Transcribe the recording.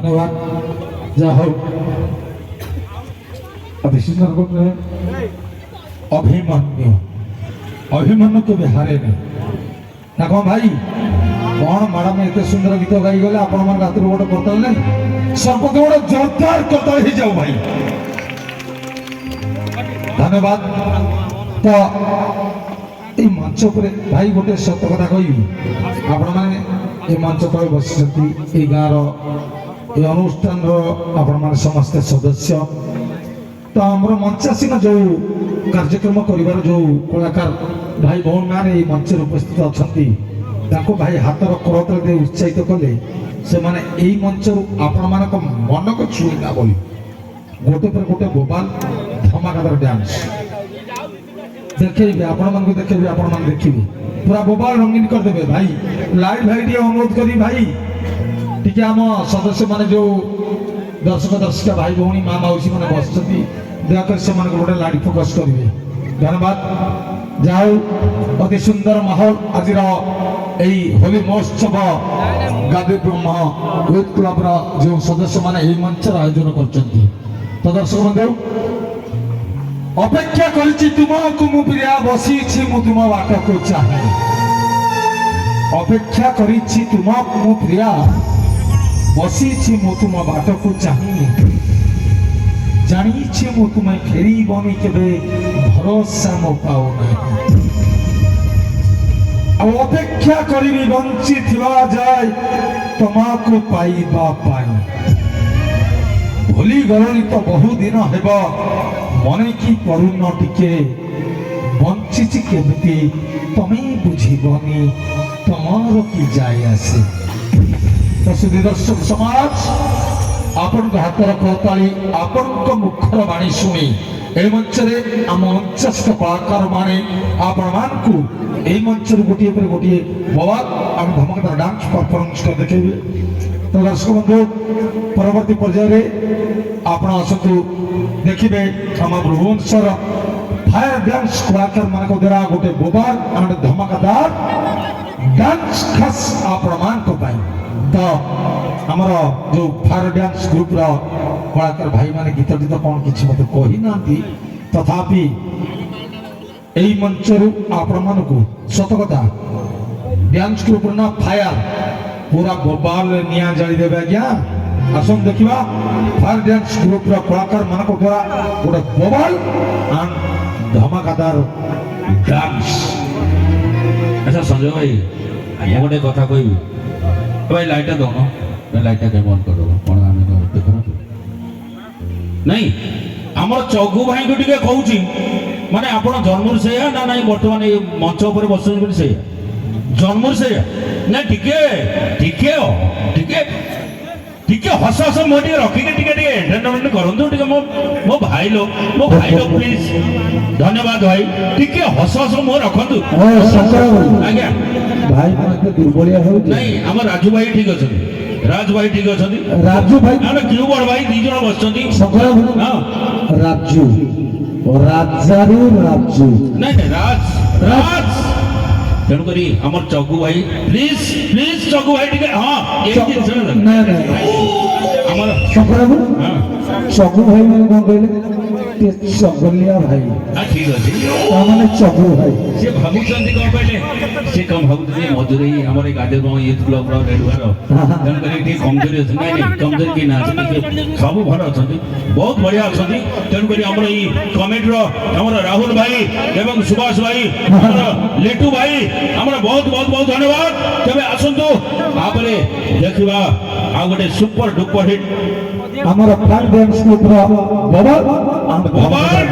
ধন্যবাদ। যা হোক অতি সুন্দর করলে অভিমন্যু অভিমন্যু কেবে হারে না না কম ভাই कौन मैडम एत सुंदर गीत गाई गले आपण मन रात गोटे करतल नहीं सबके गोटे जोरदार करतल ही जाऊ भाई धन्यवाद। तो ये मंच पर भाई गोटे सत्य कथा कहि आपण माने ये मंच पर बसिसथि ए गाँव ये अनुष्ठान आपण माने समस्त सदस्य तो आमर मंचासीन जो कार्यक्रम करिवार जो कलाकार भाई भौन माने ये मंच उपस्थित अछंती ताको भाई हाथर करतल दे उत्साहित कले से माने एई मंचर आपण मानक मन को छुईला बोली गोटे पर गोटे गोपाल धमाकादार डांस देखेबे आपण मन को देखेबे आपण मन देखिबे पूरा गोपाल रंगीन कर देबे भाई लाइट भाई टी अनुरोध करी भाई ठीक है हम सदस्य माने जो दर्शक दर्शिका भाई भौणी माँ मौसी माने बसछथि दयाकर से माने गोटे लाइट फोकस करिवे धन्यवाद। जाओ अति सुंदर माहौल आजिर এই হোলি মহোৎসব গাদি ব্রহ্ম यूथ क्लब जो सदस्य माने এই মঞ্চের আয়োজন করছেন তো দর্শক বন্ধু অপেক্ষা করেছি তোমাকে মু প্রিয়া বসিছি মু তুম বাটকু চাহি অপেক্ষা করেছি তোমাকে মু প্রিয়া বসিছি মু তুম বাটকু চাহি জানিছি মু তুমি ফেরিবনি কেবে ভরসা মো পাও না अपेक्षा करी बंची जाए तुमको पाइबा पाई भूली गलनी तो बहु दिन हेब मन की पड़ुन टिके बंची केमती तुम्हें बुझीबनी तुमर कि जाए आसे तो सुधी दर्शक समाज आपण हाथर करताली आपण मुखर बाणी शुणी ए मंचरे आम मंचस्थ कलाकार माने आपण मानकु এই মঞ্চের গোটিয়ে পরে গোটিয়ে ববাদ আমি ধমাকাদার ডান্স পারফরমেন্স করে দেখাইবে তো দর্শক বন্ধু পরবর্তী পর্যায়ে আপনারা আসন্তু দেখিবে আমার ভুবনেশ্বর ফায়ার ডান্স কলাকার মানক দ্বারা গোটে ববাদ আর ধমাকাদার ডান্স খাস আপনার পাই তো আমার যে ফায়ার ডান্স গ্রুপর কলাকার ভাই মানে গীত গীত কোন কিছু মতো কহি না তথাপি এই মঞ্চরু আপনার সত কথা ডান্স গ্রুপ না ফায়ার पूरा बोबाल निया जाली देबे आज्ञा आसन देखिबा फायर डांस ग्रुप रा कलाकार मानक द्वारा गोटे बोबाल आन धमाकादार डांस। अच्छा संजय भाई ये गोटे कथा कहबी भाई लाइट दो न लाइट के बंद कर दो कोन आमे देखो नहीं हमर चौगु भाई को टिके कहूची माने आपण जन्मर से ना नहीं वर्तमान ये मंच ऊपर बसन से जन्मर से ना टिके टिके टिके टिके हस हस मोटी रखी के टिके टिके एंटरटेनमेंट करंतु टिके मो भाई लोग प्लीज धन्यवाद भाई टिके हस हस मो रखंतु आज्ञा भाई मते दुर्बलिया हो नहीं हमर राजू भाई ठीक अछन राज भाई ठीक अछन राजू भाई ना क्यों बड़ भाई दी जण बसचंती सकर हां राजू राजारू राजू नहीं राज राज तेणु करी हमर चौगु भाई प्लीज प्लीज चौगु भाई ठीक है हां एक दिन सुन नहीं नहीं हमर सकर हां चौगु भाई माने कोन कहले ते चौगलिया भाई हां ठीक अछि ता माने चौगु भाई से भाबुचंती कोन कहले से कम भाबुचंती मधुरई हमर गादे गो यूथ क्लब रो रेडुआर तेणु करी ठीक कमजोरी अछि नहीं नहीं कमजोरी की ना अछि सब भलो अछंती बहुत बढ़िया अछंती तेणु करी हमर ई कमेटी रो हमर राहुल भाई एवं सुभाष भाई हमर लेटू भाई हमरा बहुत बहुत बहुत धन्यवाद तबे आसंतु आपरे देखिबा आ गोटे सुपर डुपर हिट हमरा फायर डांस ग्रुप रो बबल बबल